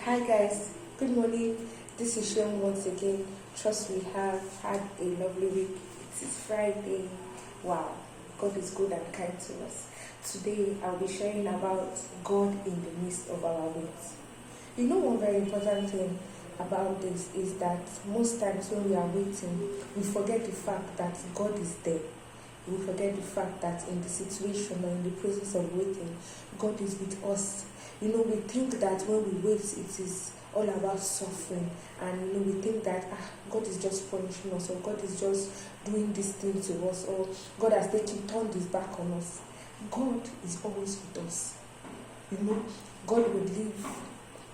Hi guys, good morning. This is Shem once again. Trust we have had a lovely week. It is Friday. Wow, God is good and kind to us. Today I'll be sharing about God in the midst of our wait. You know, one very important thing about this is that most times when we are waiting, we forget the fact that God is there. We forget the fact that in the situation or in the process of waiting, God is with us. You know, we think that when we wait, it is all about suffering, and we think that God is just punishing us, or God is just doing this thing to us, or God has turned his back on us. God is always with us. God would leave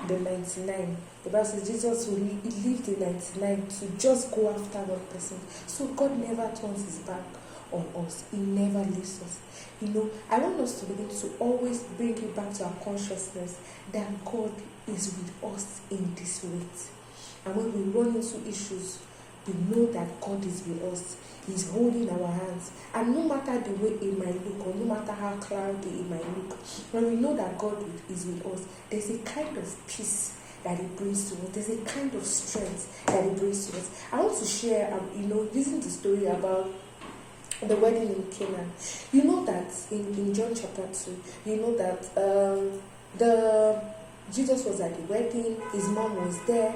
the 99. The Bible says Jesus will leave the 99 to just go after one person. So God never turns his back on us. He never leaves us. I want us to begin to always bring it back to our consciousness that God is with us in this wait. And when we run into issues, we know that God is with us. He's holding our hands. And no matter the way it might look, or no matter how cloudy it might look, when we know that God is with us, there's a kind of peace that it brings to us. There's a kind of strength that it brings to us. I want to share, using the story about the wedding in Canaan. You know that in John chapter 2, you know that Jesus was at the wedding, his mom was there,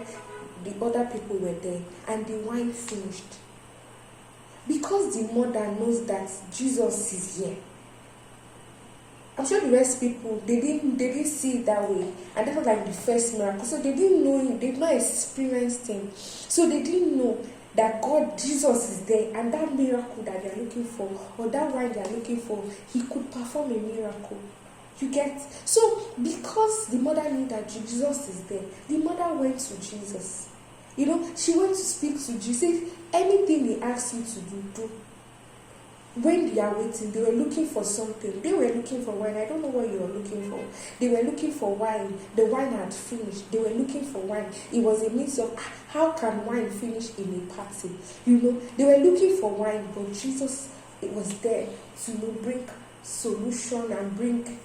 the other people were there, and the wine finished. Because the mother knows that Jesus is here. I'm sure the rest people, they didn't see it that way, and that was like the first miracle. So they didn't know him, they did not experience him, so they didn't know that Jesus is there, and that miracle that they are looking for, or that wine they are looking for, he could perform a miracle. You get? So because the mother knew that Jesus is there, the mother went to Jesus. She went to speak to Jesus. Anything he asks you to do. When they are waiting, they were looking for something. They were looking for wine. I don't know what you were looking for. They were looking for wine. The wine had finished. They were looking for wine. It was a mix of how can wine finish in a party? They were looking for wine, but Jesus was there to bring solution and bring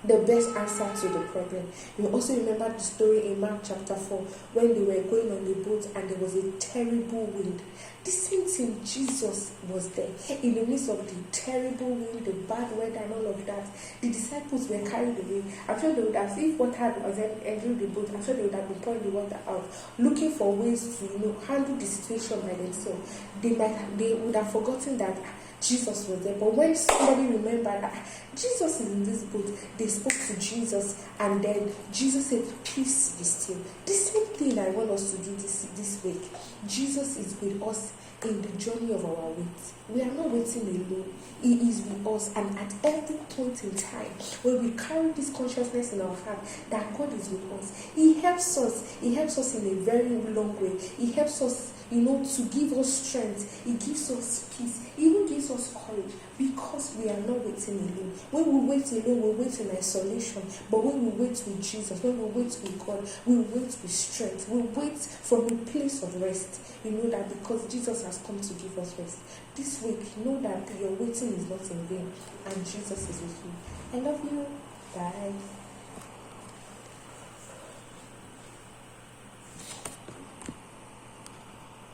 the best answer to the problem. You also remember the story in Mark chapter 4 when they were going on the boat and there was a terrible wind. The same thing, Jesus was there in the midst of the terrible wind, the bad weather and all of that. The disciples were carried away. I'm sure they would have, if water was entering the boat, I'm sure they would have been pouring the water out, looking for ways to handle the situation by themselves. They would have forgotten that Jesus was there. But when somebody remembered that Jesus is in this boat, they spoke to Jesus, and then Jesus said, "Peace be still." The same thing I want us to do this week. Jesus is with us in the journey of our wait. We are not waiting alone. He is with us, and at every point in time, when we carry this consciousness in our heart that God is with us, He helps us. He helps us in a very long way. He helps us, to give us strength. He gives us peace. He even gives us courage, because we are not waiting alone. When we wait alone, we wait in isolation. But when we wait with Jesus, when we wait with God, we wait with strength. We wait from a place of rest. You know that because Jesus has come to give us rest. This week, know that your waiting is not in vain, and Jesus is with you. I love you. Bye.